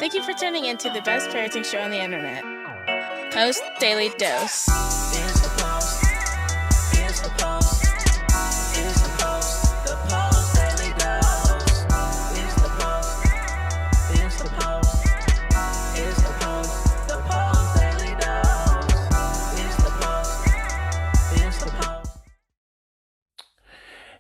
Thank you for tuning in to the best parenting show on the internet, Post Daily Dose. It's the Post. It's the Post. It's the Post. The Post Daily Dose. It's the Post. It's the Post. It's the Post. The Post Daily Dose. It's the Post. It's the Post.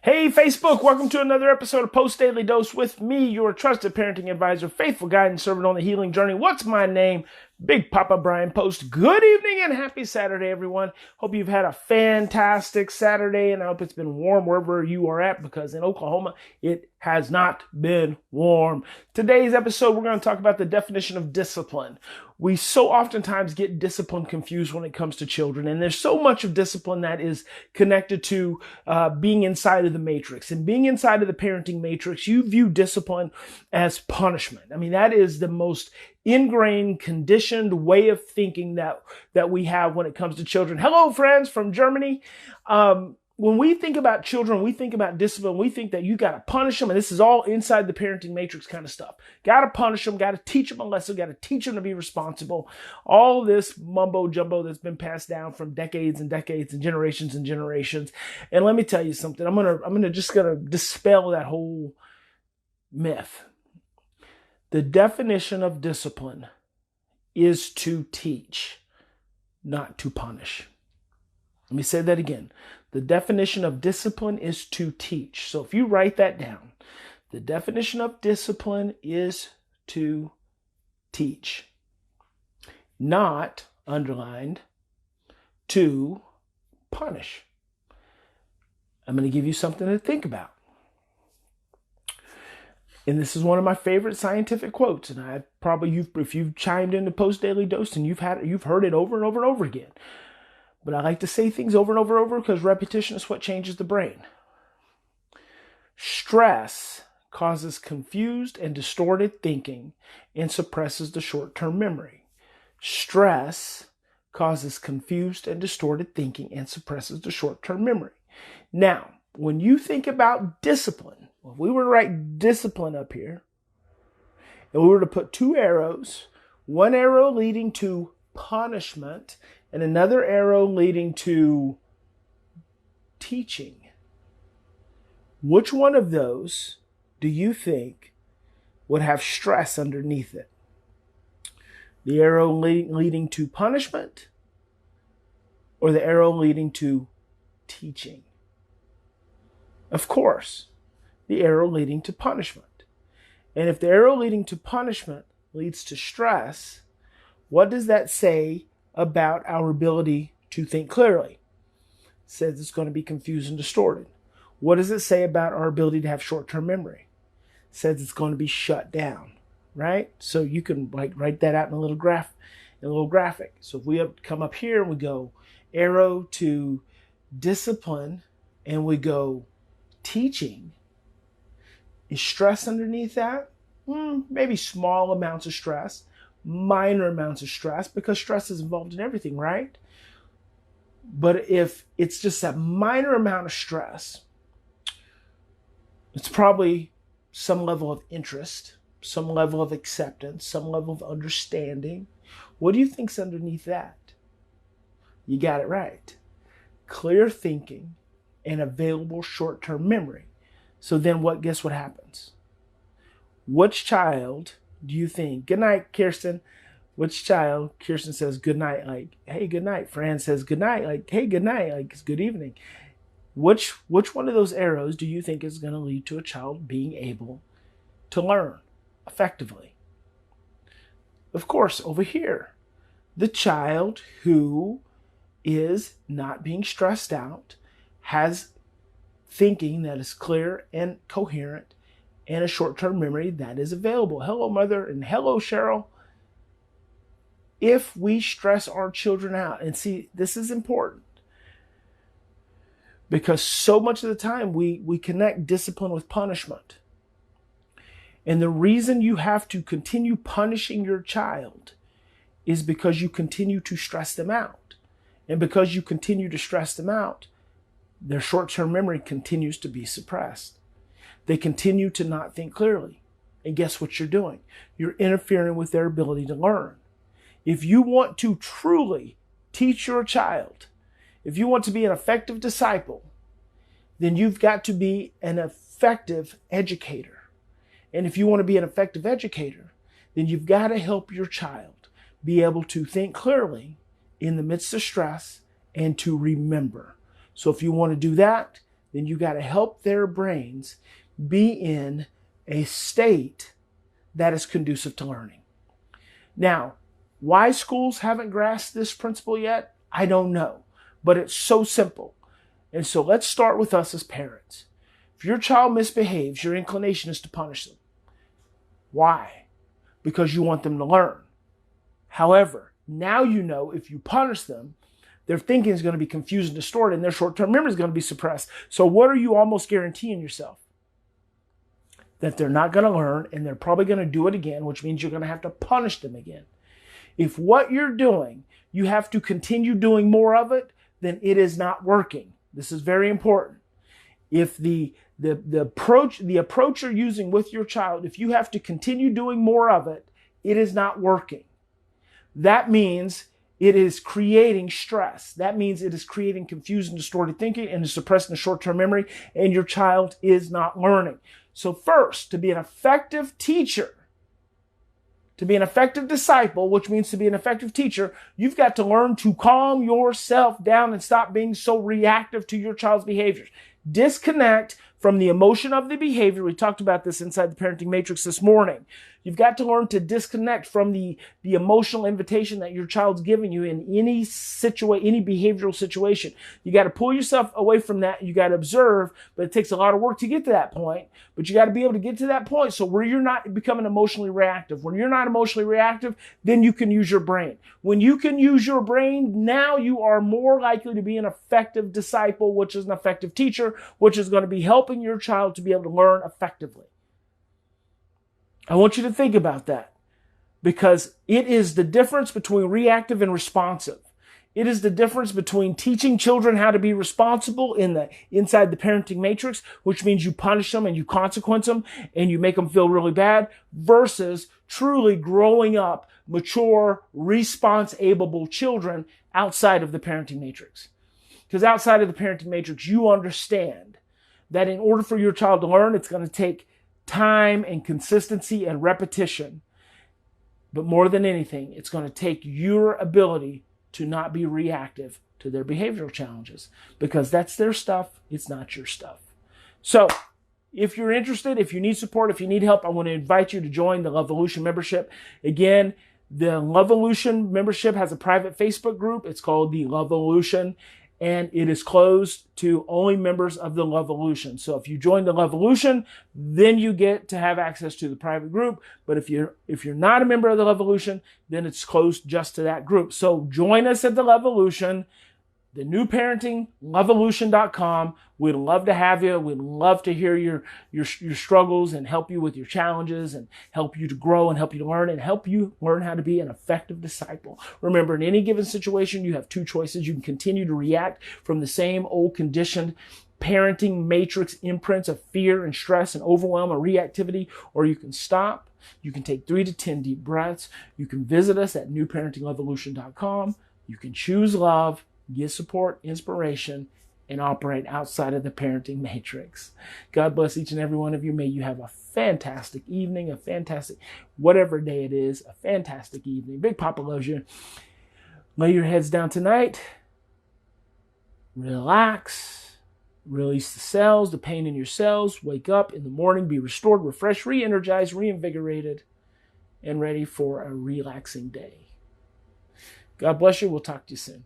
Hey Facebook, welcome to another episode of Post Daily Dose with me, your trusted parenting advisor, faithful guide and servant on the healing journey. What's my name? Big Papa Brian+Post. Good evening and happy Saturday, everyone. Hope you've had a fantastic Saturday, and I hope it's been warm wherever you are at, because in Oklahoma, it has not been warm. Today's episode, we're going to talk about the definition of discipline. We so oftentimes get discipline confused when it comes to children, and there's so much of discipline that is connected to being inside of the matrix. And being inside of the parenting matrix, you view discipline as punishment. I mean, that is the most ingrained, conditioned way of thinking that we have when it comes to children. Hello, friends from Germany. When we think about children, we think about discipline. We think that you got to punish them, and this is all inside the parenting matrix kind of stuff. Got to punish them, got to teach them a lesson, got to teach them to be responsible. All this mumbo jumbo that's been passed down from decades and decades and generations and generations. And let me tell you something. I'm gonna dispel that whole myth. The definition of discipline is to teach, not to punish. Let me say that again. The definition of discipline is to teach. So if you write that down, the definition of discipline is to teach, not, underlined, to punish. I'm going to give you something to think about. And this is one of my favorite scientific quotes. And if you've chimed into Post Daily Dose, and you've heard it over and over and over again. But I like to say things over and over and over because repetition is what changes the brain. Stress causes confused and distorted thinking and suppresses the short-term memory. Stress causes confused and distorted thinking and suppresses the short-term memory. Now, when you think about discipline, if we were to write discipline up here, and we were to put two arrows, one arrow leading to punishment and another arrow leading to teaching, which one of those do you think would have stress underneath it? The arrow leading to punishment or the arrow leading to teaching? Of course, the arrow leading to punishment. And if the arrow leading to punishment leads to stress, what does that say about our ability to think clearly? It says it's going to be confused and distorted. What does it say about our ability to have short-term memory? It says it's going to be shut down, right? So you can write that out in a little graphic. So if we come up here and we go arrow to discipline and we go teaching, is stress underneath that? Maybe small amounts of stress, minor amounts of stress, because stress is involved in everything, right? But if it's just that minor amount of stress, it's probably some level of interest, some level of acceptance, some level of understanding. What do you think's underneath that? You got it right. Clear thinking and available short-term memory. So then guess what happens? Which child do you think? Good night, Kirsten. Which child? Kirsten says good night, like, hey, good night. Fran says good night, like, hey, good night, like, it's good evening. Which one of those arrows do you think is going to lead to a child being able to learn effectively? Of course, over here, the child who is not being stressed out, has thinking that is clear and coherent, and a short-term memory that is available. Hello, Mother, and hello, Cheryl. If we stress our children out, and see, this is important, because so much of the time we connect discipline with punishment. And the reason you have to continue punishing your child is because you continue to stress them out. And because you continue to stress them out, their short-term memory continues to be suppressed. They continue to not think clearly. And guess what you're doing? You're interfering with their ability to learn. If you want to truly teach your child, if you want to be an effective disciple, then you've got to be an effective educator. And if you want to be an effective educator, then you've got to help your child be able to think clearly in the midst of stress and to remember. So if you want to do that, then you got to help their brains be in a state that is conducive to learning. Now, why schools haven't grasped this principle yet, I don't know, but it's so simple. And so let's start with us as parents. If your child misbehaves, your inclination is to punish them. Why? Because you want them to learn. However, now you know if you punish them, their thinking is going to be confused and distorted, and their short-term memory is going to be suppressed. So what are you almost guaranteeing yourself? That they're not going to learn, and they're probably going to do it again, which means you're going to have to punish them again. If what you're doing, you have to continue doing more of it, then it is not working. This is very important. If the approach you're using with your child, if you have to continue doing more of it, it is not working. That means it is creating stress. That means it is creating confused and distorted thinking and is suppressing the short-term memory, and your child is not learning. So first, to be an effective teacher, to be an effective disciple, which means to be an effective teacher, you've got to learn to calm yourself down and stop being so reactive to your child's behaviors. Disconnect from the emotion of the behavior. We talked about this inside the parenting matrix this morning. You've got to learn to disconnect from the emotional invitation that your child's giving you in any behavioral situation. You got to pull yourself away from that. You got to observe, but it takes a lot of work to get to that point. But you got to be able to get to that point so where you're not becoming emotionally reactive. When you're not emotionally reactive, then you can use your brain. When you can use your brain, now you are more likely to be an effective disciple, which is an effective teacher, which is going to be helping your child to be able to learn effectively. I want you to think about that because it is the difference between reactive and responsive. It is the difference between teaching children how to be responsible inside the parenting matrix, which means you punish them and you consequence them and you make them feel really bad, versus truly growing up mature, response-able children outside of the parenting matrix. Because outside of the parenting matrix, you understand that in order for your child to learn, it's going to take time and consistency and repetition. But more than anything, it's going to take your ability to not be reactive to their behavioral challenges because that's their stuff. It's not your stuff. So if you're interested, if you need support, if you need help, I want to invite you to join the Lovolution membership. Again, the Lovolution membership has a private Facebook group. It's called the Lovolution, and it is closed to only members of the Lovolution. So if you join the Lovolution, then you get to have access to the private group. But if you're not a member of the Lovolution, then it's closed just to that group. So join us at the Lovolution, the new parenting, Lovolution.com. We'd love to have you. We'd love to hear your struggles and help you with your challenges and help you to grow and help you to learn and help you learn how to be an effective disciple. Remember, in any given situation, you have two choices. You can continue to react from the same old conditioned parenting matrix imprints of fear and stress and overwhelm and reactivity, or you can stop. You can take 3 to 10 deep breaths. You can visit us at newparentinglovolution.com. You can choose love, get support, inspiration, and operate outside of the parenting matrix. God bless each and every one of you. May you have a fantastic evening, a fantastic, whatever day it is, a fantastic evening. Big Papa loves you. Lay your heads down tonight. Relax. Release the cells, the pain in your cells. Wake up in the morning, be restored, refreshed, re-energized, reinvigorated, and ready for a relaxing day. God bless you. We'll talk to you soon.